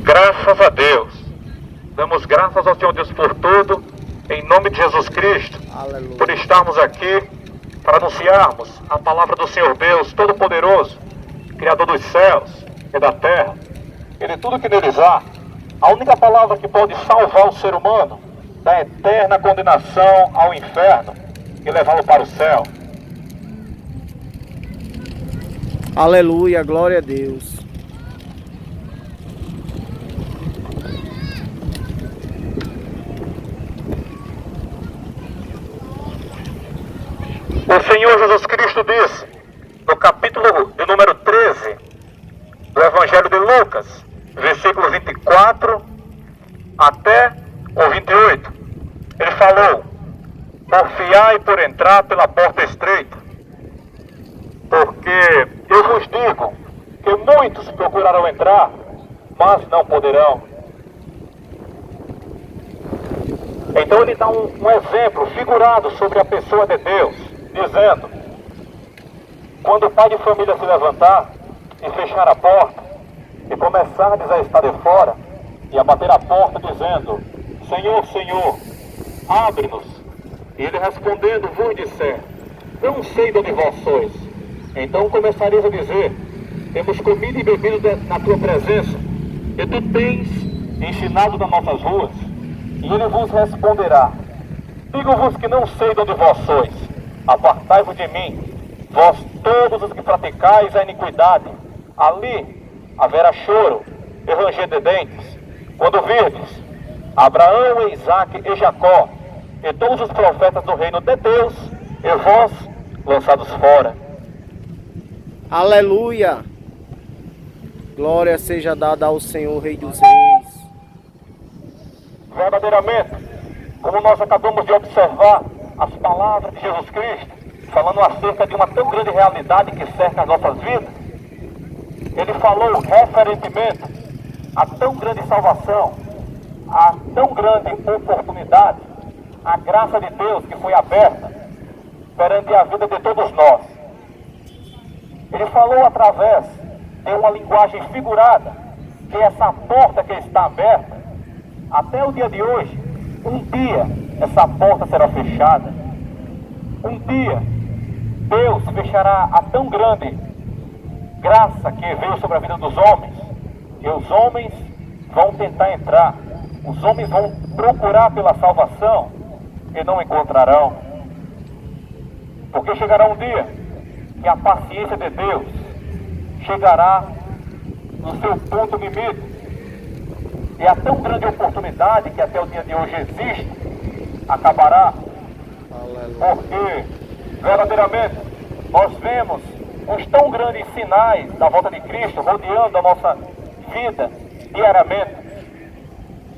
Graças a Deus. Damos graças ao Senhor Deus por tudo, em nome de Jesus Cristo, Aleluia. por estarmos aqui para anunciarmos a palavra do Senhor Deus Todo-Poderoso, Criador dos céus e da terra, e de tudo que neles há. A única palavra que pode salvar o ser humano da eterna condenação ao inferno e levá-lo para o céu. Aleluia, glória a Deus. O Senhor Jesus Cristo disse, no capítulo de número 13 do Evangelho de Lucas, versículo 24 até o 28, ele falou: porfiai por entrar pela porta estreita, porque eu vos digo que muitos procurarão entrar, mas não poderão. Então ele dá um exemplo figurado sobre a pessoa de Deus, dizendo: quando o pai de família se levantar e fechar a porta, e começar a estar de fora, e a bater a porta dizendo: Senhor, Senhor, abre-nos. E ele respondendo vos disser: não sei de onde vós sois. Então começareis a dizer: temos comido e bebido na tua presença, e tu tens ensinado nas nossas ruas. E ele vos responderá: digo-vos que não sei de onde vós sois. Apartai-vos de mim, vós todos os que praticais a iniquidade. Ali haverá choro e ranger de dentes, quando virdes Abraão, Isaque e Jacó, e todos os profetas do reino de Deus, e vós lançados fora. Aleluia. Glória seja dada ao Senhor, Rei dos Reis. Verdadeiramente, como nós acabamos de observar as palavras de Jesus Cristo, falando acerca de uma tão grande realidade que cerca as nossas vidas, ele falou referentemente a tão grande salvação, a tão grande oportunidade, a graça de Deus que foi aberta perante a vida de todos nós. Ele falou através de uma linguagem figurada, que essa porta que está aberta, até o dia de hoje, um dia essa porta será fechada. Um dia Deus fechará a tão grande graça que veio sobre a vida dos homens, que os homens vão tentar entrar, os homens vão procurar pela salvação e não encontrarão. Porque chegará um dia que a paciência de Deus chegará no seu ponto limite. E a tão grande oportunidade que até o dia de hoje existe, acabará. Porque, verdadeiramente, nós vemos os tão grandes sinais da volta de Cristo rodeando a nossa vida diariamente.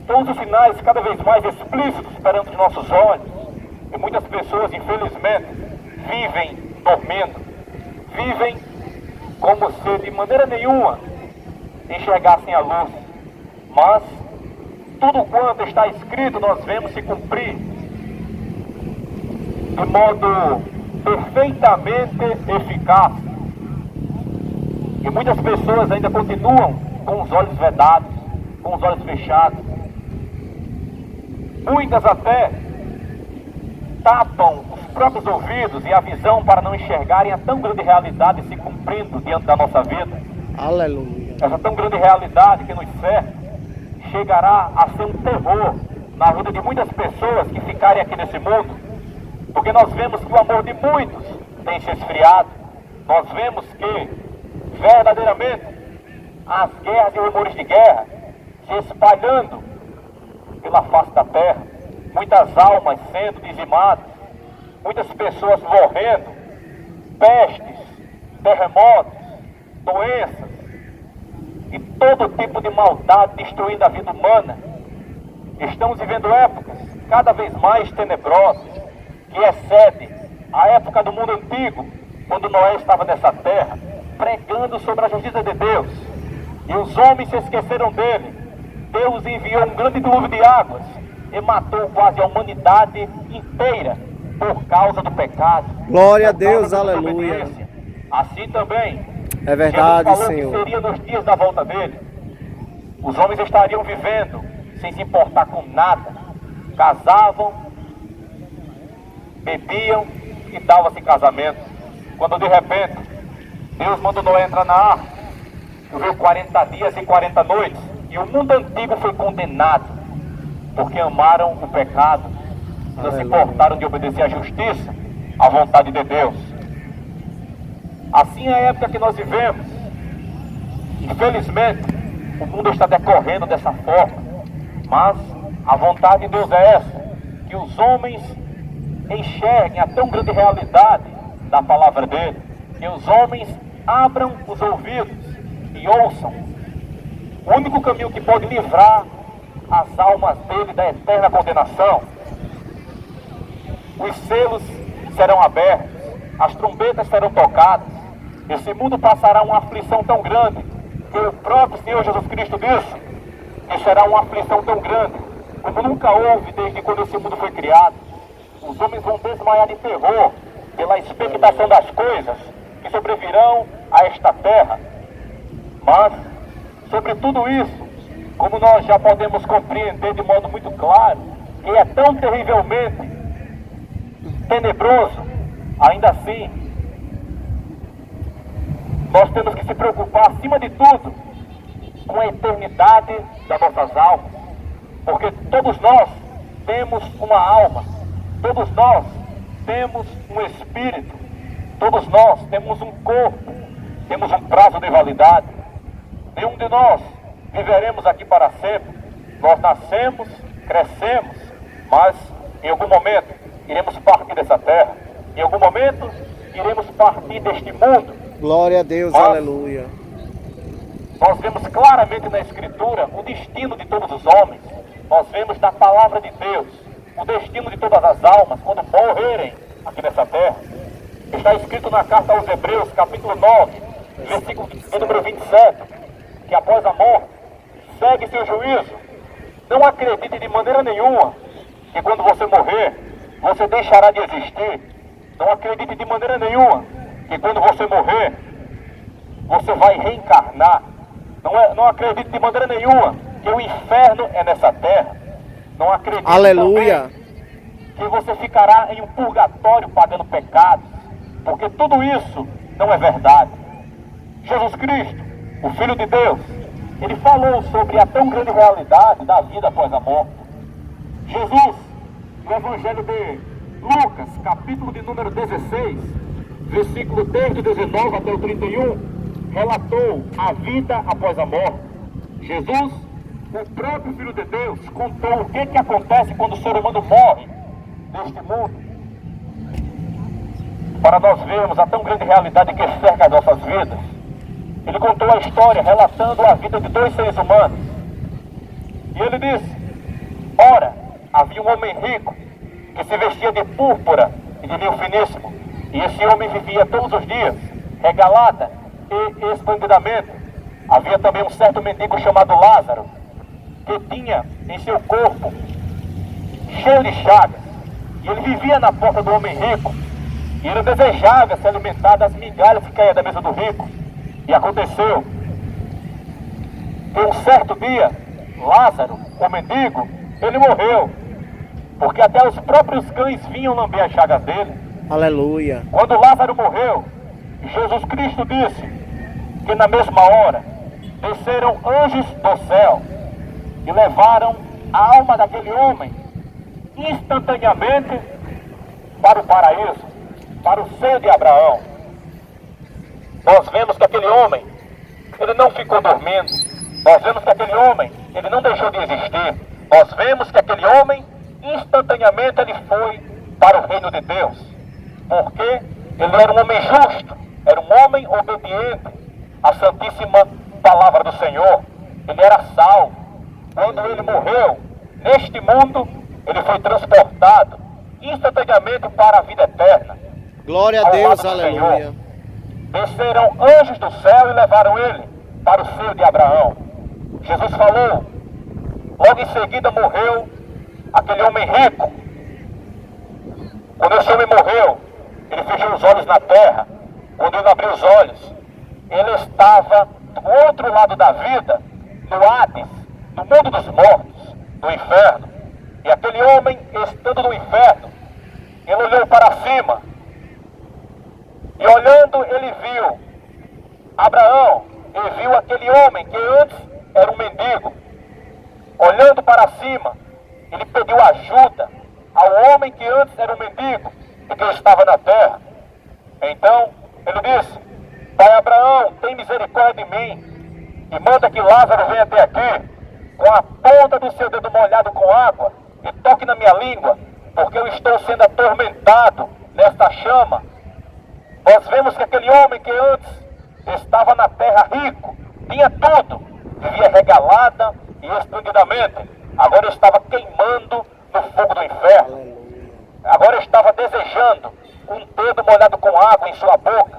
Todos os sinais cada vez mais explícitos perante os nossos olhos. E muitas pessoas, infelizmente, vivem dormindo. Vivem como se de maneira nenhuma enxergassem a luz. Mas tudo quanto está escrito nós vemos se cumprir de modo perfeitamente eficaz. E muitas pessoas ainda continuam com os olhos vedados, com os olhos fechados. Muitas até tapam os próprios ouvidos e a visão para não enxergarem a tão grande realidade se cumprindo diante da nossa vida. Aleluia. Essa tão grande realidade que nos cerca chegará a ser um terror na vida de muitas pessoas que ficarem aqui nesse mundo, porque nós vemos que o amor de muitos tem se esfriado. Nós vemos que verdadeiramente as guerras e rumores de guerra se espalhando pela face da terra, muitas almas sendo dizimadas, muitas pessoas morrendo, pestes, terremotos, doenças e todo tipo de maldade destruindo a vida humana. Estamos vivendo épocas cada vez mais tenebrosas, que excede a época do mundo antigo, quando Noé estava nessa terra, pregando sobre a justiça de Deus, e os homens se esqueceram dele. Deus enviou um grande dilúvio de águas e matou quase a humanidade inteira por causa do pecado. Glória a Deus, aleluia. Assim também, É verdade, Jesus falou Senhor. que seria nos dias da volta dele. Os homens estariam vivendo sem se importar com nada. Casavam, bebiam e davam-se em casamento. Quando de repente Deus mandou Noé entrar na arca, choveu 40 dias e 40 noites, e o mundo antigo foi condenado, porque amaram o pecado, não se importaram de obedecer à justiça, à vontade de Deus. Assim é a época que nós vivemos. Infelizmente, o mundo está decorrendo dessa forma, mas a vontade de Deus é essa, que os homens enxerguem a tão grande realidade da palavra dele, que os homens abram os ouvidos e ouçam. O único caminho que pode livrar as almas dele da eterna condenação. Os selos serão abertos, as trombetas serão tocadas, esse mundo passará uma aflição tão grande, que o próprio Senhor Jesus Cristo disse que será uma aflição tão grande, como nunca houve desde quando esse mundo foi criado. Os homens vão desmaiar de terror pela expectação das coisas que sobrevirão a esta terra. Mas, sobre tudo isso, como nós já podemos compreender de modo muito claro, que é tão terrivelmente tenebroso, ainda assim, nós temos que se preocupar, acima de tudo, com a eternidade das nossas almas. Porque todos nós temos uma alma, todos nós temos um espírito, todos nós temos um corpo, temos um prazo de validade. Nenhum de nós viveremos aqui para sempre. Nós nascemos, crescemos, mas em algum momento iremos partir dessa terra. Em algum momento iremos partir deste mundo. Glória a Deus, Mas aleluia. nós vemos claramente na Escritura o destino de todos os homens. Nós vemos na palavra de Deus o destino de todas as almas quando morrerem aqui nessa terra. Está escrito na carta aos Hebreus, capítulo 9, versículo de número 27, que após a morte segue seu juízo. Não acredite de maneira nenhuma que quando você morrer, você deixará de existir. Não acredite de maneira nenhuma que quando você morrer, você vai reencarnar. Não acredite de maneira nenhuma que o inferno é nessa terra. Não acredite Aleluia. que você ficará em um purgatório pagando pecados, porque tudo isso não é verdade. Jesus Cristo, o Filho de Deus, ele falou sobre a tão grande realidade da vida após a morte. Jesus, no Evangelho de Lucas, capítulo de número 16, versículo desde o 19 até o 31, relatou a vida após a morte. Jesus, o próprio Filho de Deus, contou o que acontece quando o ser humano morre neste mundo, para nós vermos a tão grande realidade que cerca as nossas vidas. Ele contou a história relatando a vida de dois seres humanos. E ele disse: ora, havia um homem rico que se vestia de púrpura e de linho finíssimo. E esse homem vivia todos os dias, regalada e esplendidamente. Havia também um certo mendigo chamado Lázaro, que tinha em seu corpo cheio de chagas. E ele vivia na porta do homem rico. E ele desejava se alimentar das migalhas que caíam da mesa do rico. E aconteceu que um certo dia, Lázaro, o mendigo, ele morreu. Porque até os próprios cães vinham lamber as chagas dele. Aleluia. Quando Lázaro morreu, Jesus Cristo disse que na mesma hora desceram anjos do céu e levaram a alma daquele homem instantaneamente para o paraíso, para o seio de Abraão. Nós vemos que aquele homem, ele não ficou dormindo. Nós vemos que aquele homem, ele não deixou de existir. Nós vemos que aquele homem, instantaneamente, ele foi para o reino de Deus. Porque ele era um homem justo, era um homem obediente à santíssima palavra do Senhor. Ele era salvo. Quando ele morreu, neste mundo, ele foi transportado instantaneamente para a vida eterna. Glória a Deus, aleluia. Desceram anjos do céu e levaram ele para o seio de Abraão. Jesus falou, logo em seguida morreu aquele homem rico. Quando esse homem morreu, ele fechou os olhos na terra. Quando ele abriu os olhos, ele estava do outro lado da vida, no Hades, no mundo dos mortos, no inferno. E aquele homem, estando no inferno, ele olhou para cima. E olhando, ele viu Abraão, e viu aquele homem que antes era um mendigo. Olhando para cima, ele pediu ajuda ao homem que antes era um mendigo e que estava na terra. Então, ele disse: Pai Abraão, tem misericórdia de mim e manda que Lázaro venha até aqui com a ponta do seu dedo molhado com água e toque na minha língua, porque eu estou sendo atormentado nesta chama. Nós vemos que aquele homem que antes estava na terra rico, tinha tudo, vivia regalada e esplendidamente, agora estava queimando no fogo do inferno. Agora estava desejando um dedo molhado com água em sua boca.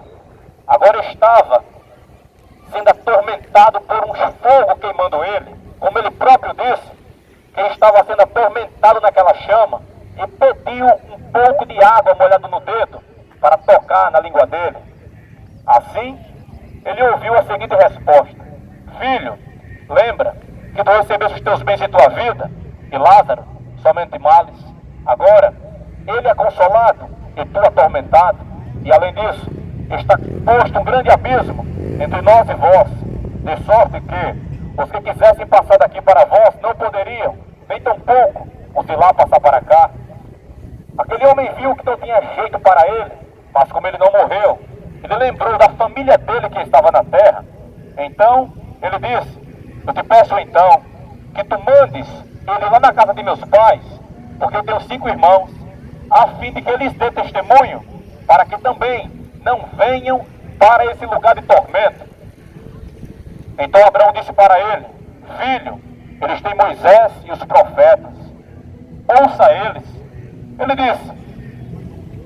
Agora estava sendo atormentado por um fogo queimando ele. Como ele próprio disse, que estava sendo atormentado naquela chama e pediu um pouco de água molhada no dedo para tocar na língua dele. Assim, ele ouviu a seguinte resposta: Filho, lembra que tu recebeste os teus bens em tua vida, e Lázaro somente males. Agora, ele é consolado e tu atormentado. E além disso, está posto um grande abismo entre nós e vós, de sorte que os que quisessem passar daqui para vós não poderiam, nem tampouco os de lá passar para cá. Aquele homem viu que não tinha jeito para ele, mas como ele não morreu, ele lembrou da família dele que estava na terra. Então, ele disse: Eu te peço então que tu mandes ele lá na casa de meus pais, porque eu tenho 5 irmãos, a fim de que eles dê testemunho, para que também não venham para esse lugar de tormento. Então Abraão disse para ele: Filho, eles têm Moisés e os profetas, ouça eles. Ele disse: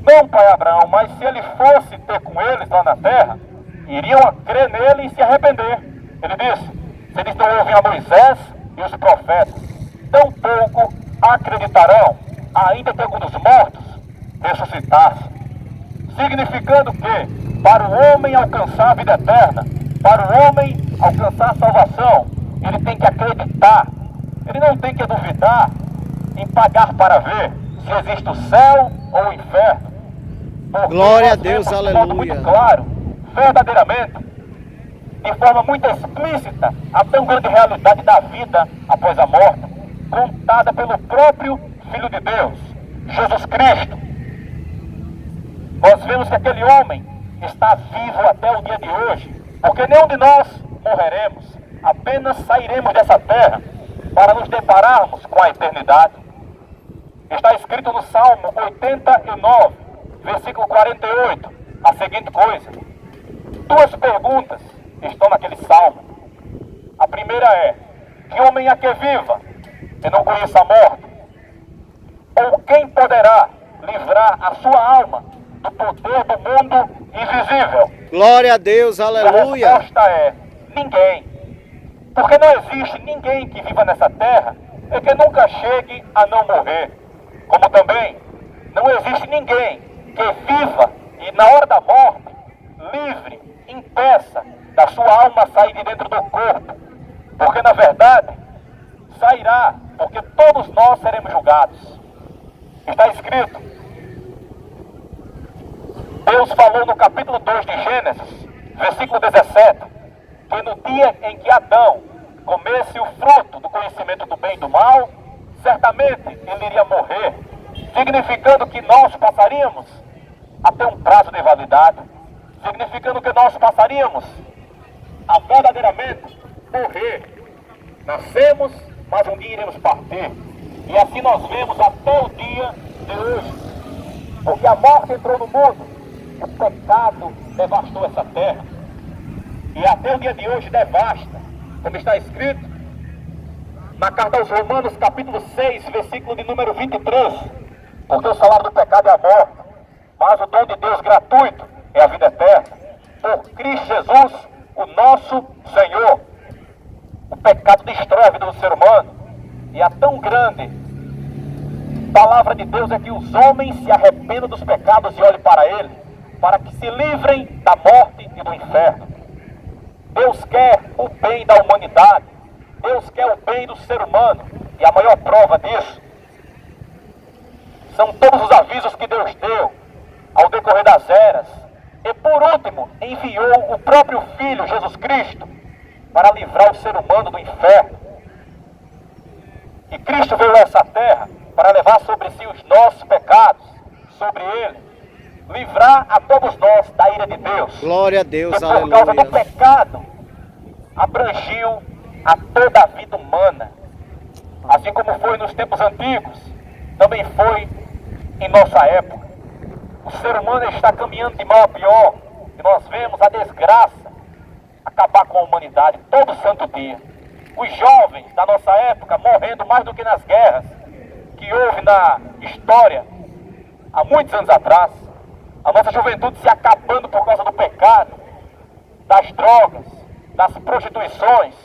Não, pai Abraão, mas se ele fosse ter com eles lá na terra, iriam a crer nele e se arrepender. Ele disse: Se eles não ouvem a Moisés e os profetas, tampouco acreditarão, ainda que algum dos mortos ressuscitasse. Significando que, para o homem alcançar a vida eterna, para o homem alcançar a salvação, ele tem que acreditar, ele não tem que duvidar em pagar para ver se existe o céu ou o inferno. Porque glória a Deus, aleluia. Muito claro, verdadeiramente, de forma muito explícita, a tão grande realidade da vida após a morte, contada pelo próprio Filho de Deus, Jesus Cristo. Nós vemos que aquele homem está vivo até o dia de hoje, porque nenhum de nós morreremos, apenas sairemos dessa terra para nos depararmos com a eternidade. Está escrito no Salmo 89, versículo 48, a seguinte coisa. 2 perguntas estão naquele salmo. A primeira é: que homem é que viva e não conheça a morte? Ou quem poderá livrar a sua alma do poder do mundo invisível? Glória a Deus, aleluia. A resposta é: ninguém. Porque não existe ninguém que viva nessa terra e que nunca chegue a não morrer. Como também não existe ninguém que viva e na hora da morte, livre, impeça da sua alma sair de dentro do corpo. Porque na verdade, sairá, porque todos nós seremos julgados. Está escrito, Deus falou no capítulo 2 de Gênesis, versículo 17, que no dia em que Adão comesse o fruto do conhecimento do bem e do mal, certamente ele iria morrer, significando que nós passaríamos a ter um prazo de validade, significando que nós passaríamos a verdadeiramente morrer. Nascemos, mas um dia iremos partir. E assim nós vemos até o dia de hoje. Porque a morte entrou no mundo, o pecado devastou essa terra. E até o dia de hoje devasta, como está escrito na carta aos Romanos, capítulo 6, versículo de número 23. Porque o salário do pecado é a morte, mas o dom de Deus gratuito é a vida eterna, por Cristo Jesus, o nosso Senhor. O pecado destrói a vida do ser humano, e a tão grande palavra de Deus é que os homens se arrependam dos pecados e olhem para Ele, para que se livrem da morte e do inferno. Deus quer o bem da humanidade, Deus quer o bem do ser humano. E a maior prova disso são todos os avisos que Deus deu ao decorrer das eras. E por último, enviou o próprio Filho, Jesus Cristo, para livrar o ser humano do inferno. E Cristo veio a essa terra para levar sobre si os nossos pecados, sobre ele, livrar a todos nós da ira de Deus. Glória a Deus, que por causa do pecado abrangiu a toda a vida humana. Assim como foi nos tempos antigos, também foi em nossa época. O ser humano está caminhando de mal a pior, e nós vemos a desgraça acabar com a humanidade todo santo dia. Os jovens da nossa época morrendo mais do que nas guerras que houve na história há muitos anos atrás. A nossa juventude se acabando por causa do pecado, das drogas, das prostituições,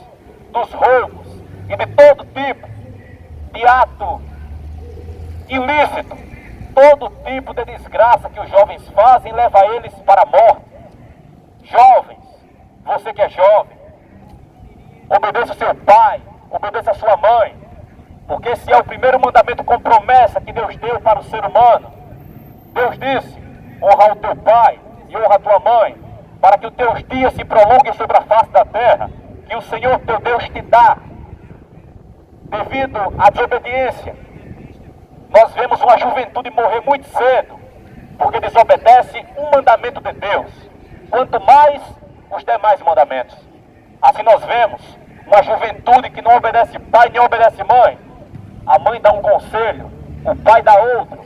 dos roubos e de todo tipo de ato ilícito. Todo tipo de desgraça que os jovens fazem leva eles para a morte. Jovens, você que é jovem, obedeça ao seu pai, obedeça a sua mãe, porque esse é o primeiro mandamento com promessa que Deus deu para o ser humano. Deus disse: honra o teu pai e honra a tua mãe, para que os teus dias se prolonguem sobre a face da terra, que o Senhor teu Deus te dá. Devido à desobediência, nós vemos uma juventude morrer muito cedo, porque desobedece um mandamento de Deus, quanto mais os demais mandamentos. Assim nós vemos uma juventude que não obedece pai nem obedece mãe. A mãe dá um conselho, o pai dá outro.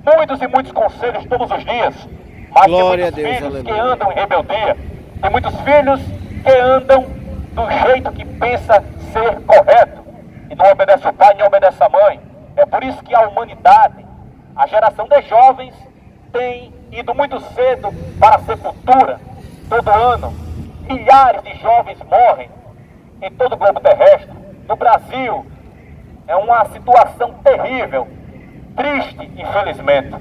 Muitos e muitos conselhos todos os dias. Mas glória tem muitos filhos aleluia, que andam em rebeldia. Tem muitos filhos que andam do jeito que pensa ser correto. E não obedece o pai nem obedece a mãe. É por isso que a humanidade, a geração de jovens, tem ido muito cedo para a sepultura. Todo ano, milhares de jovens morrem em todo o globo terrestre. No Brasil, é uma situação terrível, triste, infelizmente.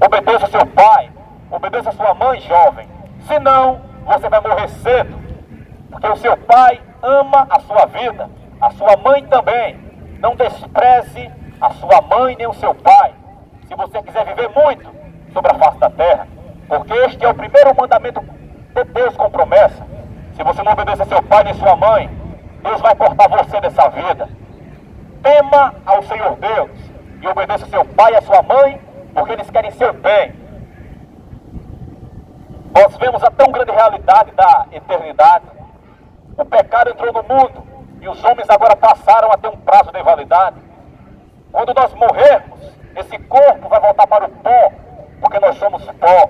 Obedeça ao seu pai, obedeça a sua mãe, jovem. Senão, você vai morrer cedo. Porque o seu pai ama a sua vida, a sua mãe também. Não despreze a sua mãe nem o seu pai, se você quiser viver muito sobre a face da terra. Porque este é o primeiro mandamento de Deus com promessa. Se você não obedecer a seu pai nem sua mãe, Deus vai cortar você dessa vida. Tema ao Senhor Deus e obedeça a seu pai e a sua mãe, porque eles querem seu bem. Nós vemos a tão grande realidade da eternidade. O pecado entrou no mundo e os homens agora passaram a ter um prazo de validade. Quando nós morrermos, esse corpo vai voltar para o pó, porque nós somos pó.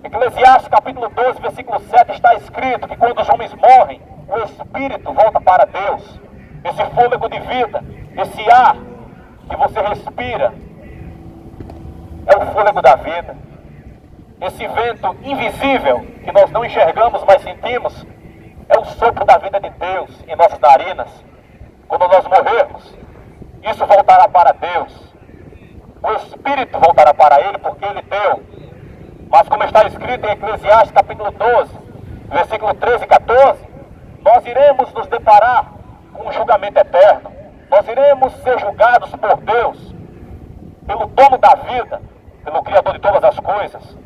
Eclesiastes capítulo 12, versículo 7 está escrito que quando os homens morrem, o espírito volta para Deus. Esse fôlego de vida, esse ar que você respira, é o fôlego da vida. Esse vento invisível que nós não enxergamos, mas sentimos, é o sopro da vida de Deus em nossas narinas. Quando nós morrermos, isso voltará para Deus. O Espírito voltará para Ele, porque Ele deu. Mas como está escrito em Eclesiastes capítulo 12, versículo 13 e 14, nós iremos nos deparar com um julgamento eterno. Nós iremos ser julgados por Deus, pelo dono da vida, pelo Criador de todas as coisas.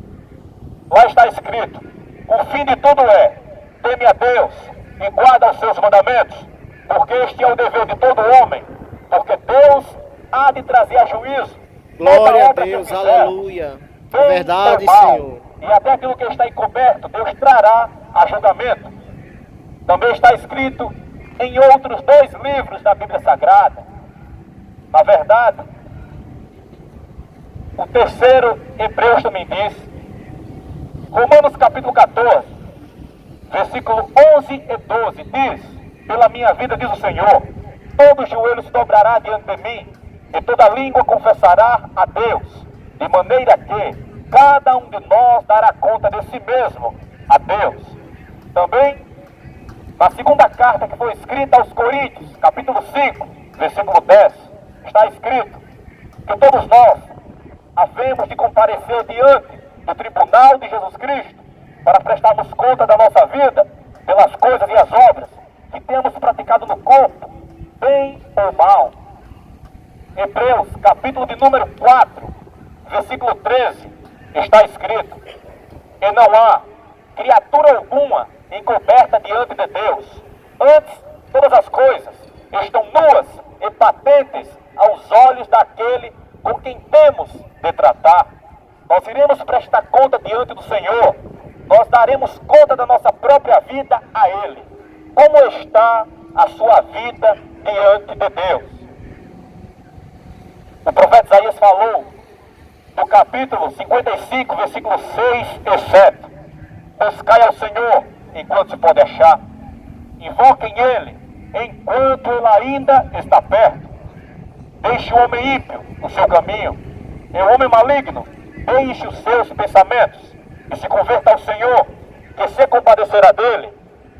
Lá está escrito: o fim de tudo é: teme a Deus e guarda os seus mandamentos, porque este é o dever de todo homem, porque Deus há de trazer a juízo. Glória a Deus, aleluia. É verdade, Senhor. E até aquilo que está encoberto, Deus trará a julgamento. Também está escrito em outros 2 livros da Bíblia Sagrada. Na verdade, o terceiro, Hebreus também diz. Romanos capítulo 14, versículo 11 e 12, diz: pela minha vida, diz o Senhor, todo joelho se dobrará diante de mim, e toda língua confessará a Deus, de maneira que cada um de nós dará conta de si mesmo a Deus. Também, na segunda carta que foi escrita aos Coríntios, capítulo 5, versículo 10, está escrito que todos nós havemos de comparecer diante do tribunal de Jesus Cristo, para prestarmos conta da nossa vida, pelas coisas e as obras que tenhamos praticado no corpo, bem ou mal. Hebreus, capítulo de número 4, versículo 13, está escrito: e não há criatura alguma encoberta diante de Deus. Antes, todas as coisas estão nuas e patentes aos olhos daquele com quem temos de tratar. Nós iremos prestar conta diante do Senhor. Nós daremos conta da nossa própria vida a Ele. Como está a sua vida diante de Deus? O profeta Isaías falou no capítulo 55, versículos 6 e 7. Buscai ao Senhor enquanto se pode achar. Invoquem Ele enquanto Ele ainda está perto. Deixe o homem ímpio o seu caminho, e o homem maligno deixe os seus pensamentos, e se converta ao Senhor, que se compadecerá dele.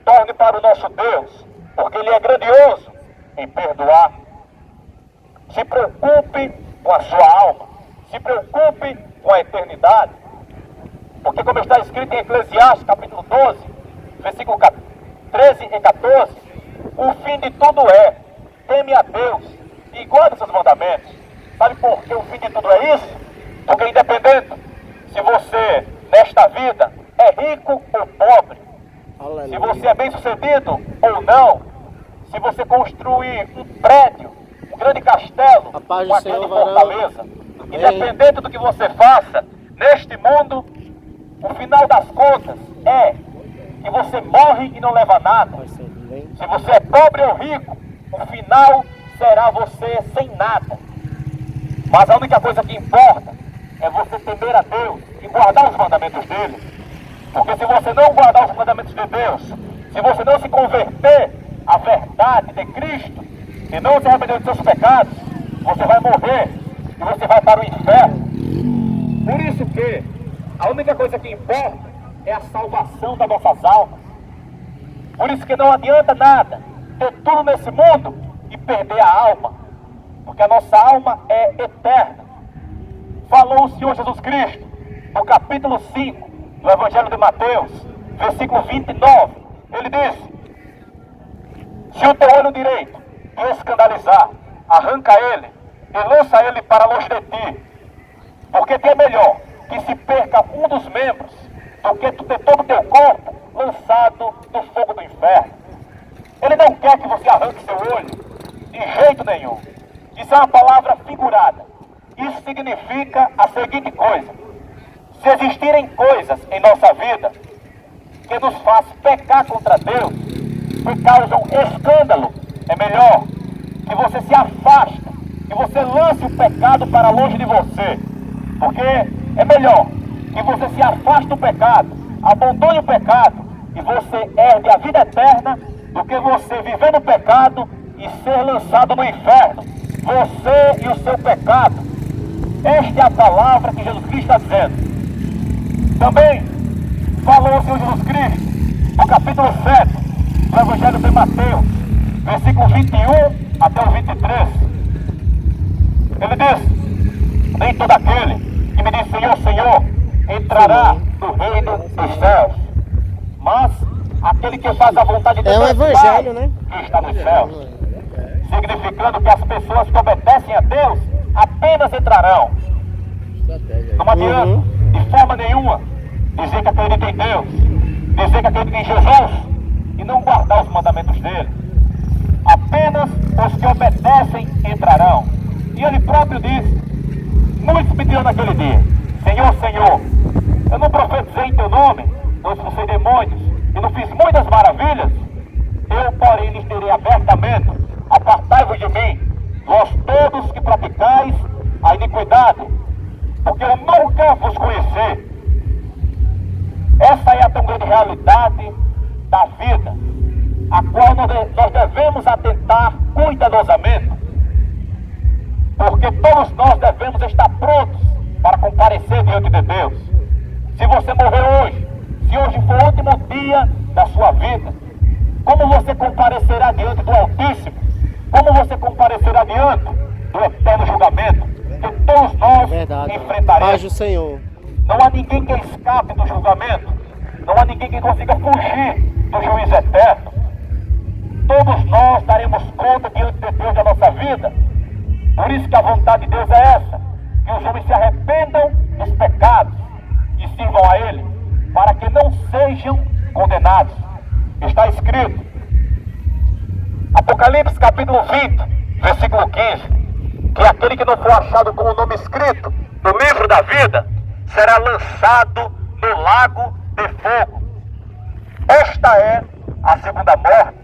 Torne para o nosso Deus, porque Ele é grandioso em perdoar. Se preocupe com a sua alma, se preocupe com a eternidade, porque como está escrito em Eclesiastes capítulo 12, versículo 13 e 14, o fim de tudo é: teme a Deus e guarde seus mandamentos. Sabe por que o fim de tudo é isso? Porque independente se você nesta vida é rico ou pobre, Aleluia. se você é bem sucedido ou não, se você construir um prédio, um grande castelo, A paz do uma Senhor, grande varão. fortaleza, Amém. independente do que você faça neste mundo, o final das contas é que você morre e não leva nada. Vai ser bem. Se você é pobre ou rico, o final será você sem nada. Mas a única coisa que importa é você temer a Deus e guardar os mandamentos dele. Porque se você não guardar os mandamentos de Deus, se você não se converter à verdade de Cristo e não se arrepender dos seus pecados, você vai morrer e você vai para o inferno. Por isso que a única coisa que importa é a salvação das nossas almas. Por isso que não adianta nada ter tudo nesse mundo e perder a alma, porque a nossa alma é eterna. Falou o Senhor Jesus Cristo no capítulo 5 do Evangelho de Mateus, versículo 29. Ele disse: se o teu olho direito te escandalizar, arranca ele e lança ele para longe de ti, porque te é melhor que se perca um dos membros do que tu ter todo o teu corpo lançado no fogo do inferno. Ele não quer que você arranque seu olho, de jeito nenhum. Isso é uma palavra figurada. Isso significa a seguinte coisa: se existirem coisas em nossa vida que nos faz pecar contra Deus, que causam escândalo, é melhor que você se afaste, que você lance o pecado para longe de você. Porque é melhor que você se afaste do pecado, abandone o pecado e você herde a vida eterna, do que você viver no pecado e ser lançado no inferno, você e o seu pecado. Esta é a palavra que Jesus Cristo está dizendo. Também falou o Senhor Jesus Cristo no capítulo 7 do Evangelho de Mateus, versículo 21 até o 23. Ele diz: nem todo aquele que me diz Senhor, Senhor, entrará no reino dos céus, mas aquele que faz a vontade de É um Deus evangelho, né? que está nos céus. Significando que as pessoas que obedecem a Deus apenas entrarão. Não adianta, de forma nenhuma, dizer que acredita em Deus, dizer que acredita em Jesus e não guardar os mandamentos dele. Apenas os que obedecem entrarão. E ele próprio disse: muitos me dirão naquele dia: Senhor, Senhor, eu não profetizei em teu nome, não expulsei demônios e não fiz muitas maravilhas? Eu, porém, lhes direi abertamente: apartai-vos de mim, vós todos que praticais a iniquidade, porque eu nunca vos conheci. Essa é a tão grande realidade da vida, a qual nós devemos atentar cuidadosamente, porque todos nós devemos estar prontos para comparecer diante de Deus. Se você morrer hoje, se hoje for o último dia da sua vida, como você comparecerá diante do Altíssimo? Como você comparecerá diante do eterno julgamento que todos nós Verdade. enfrentaremos? Paz do Senhor. Não há ninguém que escape do julgamento. Não há ninguém que consiga fugir do juízo eterno. todos nós daremos conta diante de Deus da nossa vida. Por isso que a vontade de Deus é essa, que os homens se arrependam dos pecados e sirvam a Ele, para que não sejam condenados. Está escrito, Apocalipse capítulo 20, versículo 15, que aquele que não for achado com o nome escrito no livro da vida, será lançado no lago de fogo. Esta é a segunda morte.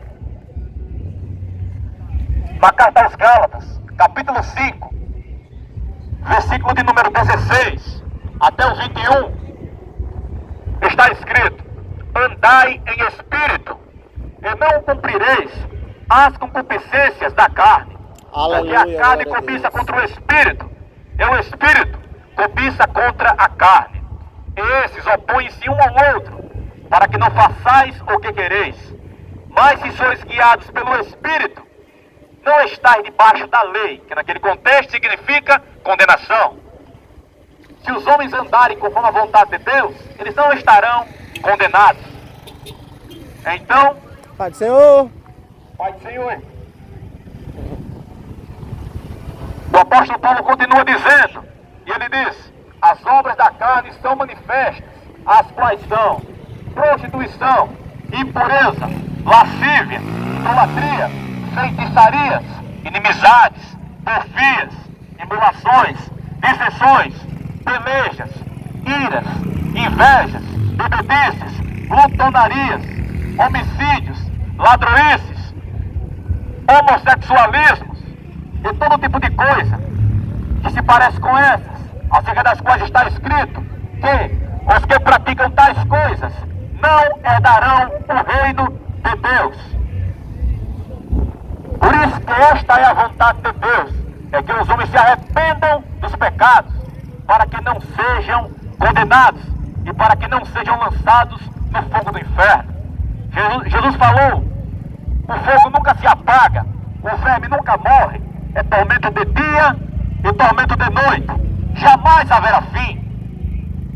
Na carta aos Gálatas, capítulo 5, versículo de número 16 até o 21, está escrito: andai em espírito, e não cumprireis as concupiscências da carne. Porque a carne cobiça contra o espírito, e o espírito cobiça contra a carne. E esses opõem-se um ao outro, para que não façais o que quereis. Mas se sois guiados pelo espírito, não estáis debaixo da lei, que naquele contexto significa condenação. Se os homens andarem conforme a vontade de Deus, eles não estarão condenados. Então, Pai do Senhor. Pai do Senhor, o apóstolo Paulo continua dizendo, e ele diz: as obras da carne são manifestas, as quais são prostituição, impureza, lascívia, idolatria, feitiçarias, inimizades, porfias, emulações, dissensões, pelejas, iras, invejas, bebedices, glutonarias, homicídios, ladroices, homossexualismos e todo tipo de coisa que se parece com essas, acerca das quais está escrito que os que praticam tais coisas não herdarão o reino de Deus. Por isso que esta é a vontade de Deus, é que os homens se arrependam dos pecados, para que não sejam condenados e para que não sejam lançados no fogo do inferno. Jesus falou: o fogo nunca se apaga, o verme nunca morre, é tormento de dia e tormento de noite, jamais haverá fim.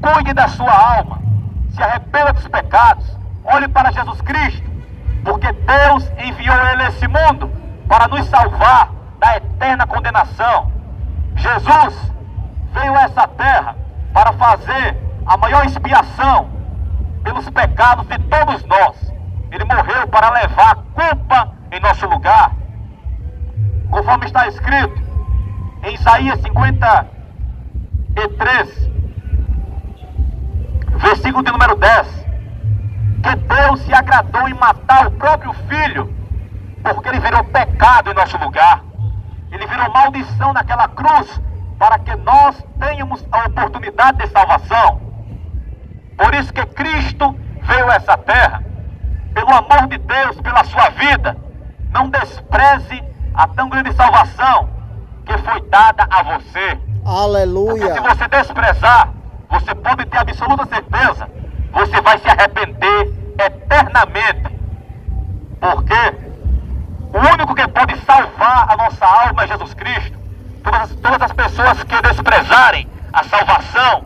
Cuide da sua alma, se arrependa dos pecados, olhe para Jesus Cristo, porque Deus enviou Ele a esse mundo para nos salvar da eterna condenação. Jesus veio a essa terra para fazer a maior expiação pelos pecados de todos nós. Ele morreu para levar a culpa em nosso lugar, conforme está escrito em Isaías 53, versículo de número 10, que Deus se agradou em matar o próprio Filho, porque Ele virou pecado em nosso lugar. Ele virou maldição naquela cruz, para que nós tenhamos a oportunidade de salvação. Por isso que Cristo veio a essa terra, pelo amor de Deus, pela sua vida. Não despreze a tão grande salvação que foi dada a você. Aleluia. Porque se você desprezar, você pode ter absoluta certeza, você vai se arrepender eternamente. Porque o único que pode salvar a nossa alma é Jesus Cristo. Todas as pessoas que desprezarem a salvação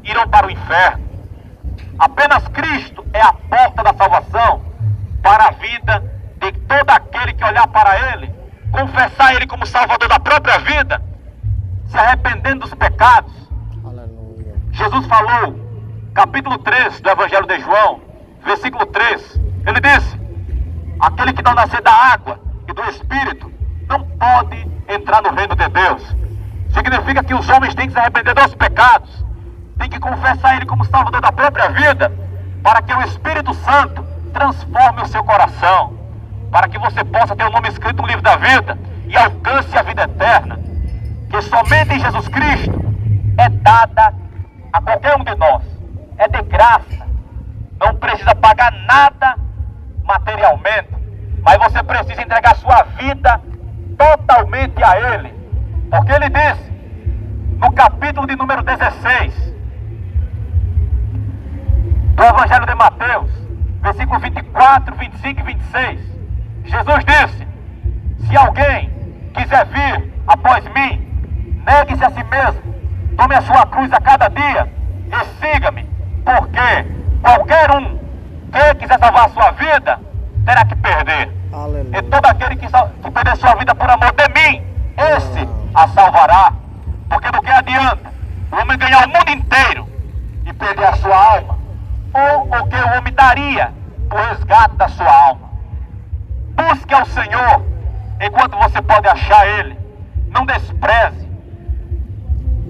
irão para o inferno. Apenas Cristo é a porta da salvação para a vida de todo aquele que olhar para Ele, confessar Ele como Salvador da própria vida, se arrependendo dos pecados. Aleluia. Jesus falou, capítulo 3 do Evangelho de João, versículo 3, Ele disse: aquele que não nascer da água e do Espírito não pode entrar no reino de Deus. Significa que os homens têm que se arrepender dos pecados, têm que confessar Ele como Salvador da própria vida, para que o Espírito Santo transforme o seu coração, para que você possa ter o nome escrito no livro da vida e alcance a vida eterna, que somente em Jesus Cristo é dada a qualquer um de nós, é de graça, não precisa pagar nada materialmente, mas você precisa entregar sua vida totalmente a Ele, porque Ele disse no capítulo de número 16 do Evangelho de Mateus, versículo 24, 25 e 26, Jesus disse: se alguém quiser vir após mim, negue-se a si mesmo, tome a sua cruz a cada dia e siga-me, porque qualquer um que quiser salvar a sua vida terá que perder. Aleluia. E todo aquele que perder sua vida por amor de mim, esse a salvará. Porque do que adianta o homem ganhar o mundo inteiro e perder a sua alma? Ou o que o homem daria por resgate da sua alma? Busque ao Senhor enquanto você pode achar Ele. Não despreze.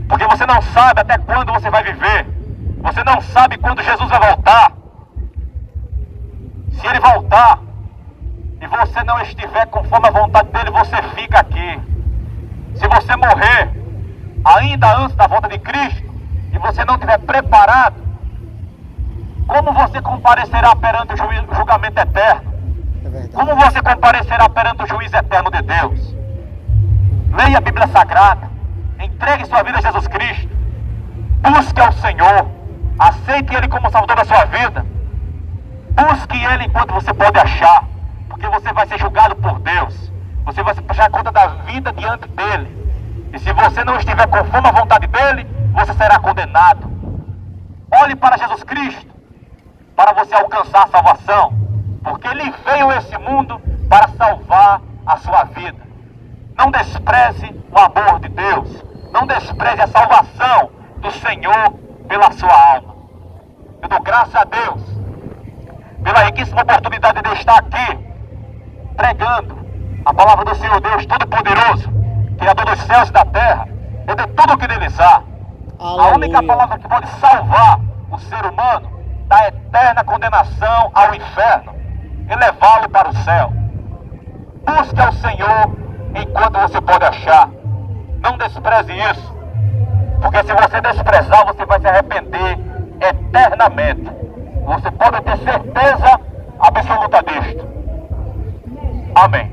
Porque você não sabe até quando você vai viver. Você não sabe quando Jesus vai voltar. Se Ele voltar e você não estiver conforme a vontade dEle, você fica aqui. Se você morrer ainda antes da volta de Cristo e você não estiver preparado, como você comparecerá perante o julgamento eterno? É verdade. Como você comparecerá perante o juiz eterno de Deus? Leia a Bíblia Sagrada. Entregue sua vida a Jesus Cristo. Busque ao Senhor. Aceite Ele como Salvador da sua vida. Busque Ele enquanto você pode achar. Porque você vai ser julgado por Deus. Você vai prestar conta da vida diante dEle. E se você não estiver conforme a vontade dEle, você será condenado. Olhe para Jesus Cristo para você alcançar a salvação. Porque Ele veio a esse mundo para salvar a sua vida. Não despreze o amor de Deus. Não despreze a salvação do Senhor pela sua alma. Eu dou graças a Deus pela riquíssima oportunidade de estar aqui pregando a palavra do Senhor Deus Todo-Poderoso, Criador dos céus e da terra, e de tudo o que neles há. A única palavra que pode salvar o ser humano da eterna condenação ao inferno e levá-lo para o céu. Busque ao Senhor enquanto você pode achar. Não despreze isso, porque se você desprezar, você vai se arrepender eternamente. Você pode ter certeza absoluta disto. Amém.